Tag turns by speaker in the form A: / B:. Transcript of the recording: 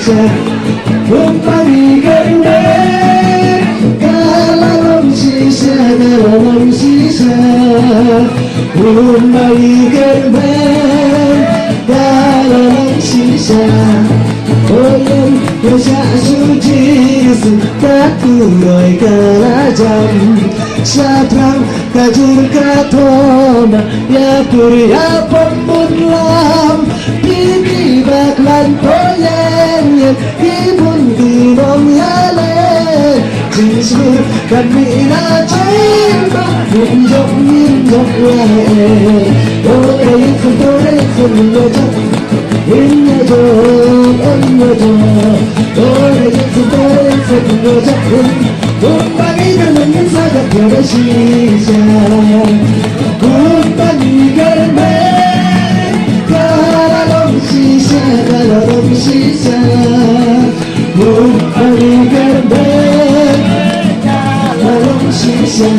A: 시작 음악이 걸네 가라롱 시작 가라롱 시작 음악이 걸네 가라롱 시작 오염 여자 수지스 따꾸로이 가라잠 사탕 가줄 가토마 ya puriya pembunuh bibi baklan poyen ibun dinong yale jinsur kamina cimba minjok minjok wae ore ikun minjok minjok ore ikun minjok Kumpani dengan saja tiada sisa Kumpani germen Kalau sisa Kalau sisa Kumpani germen Kalau sisa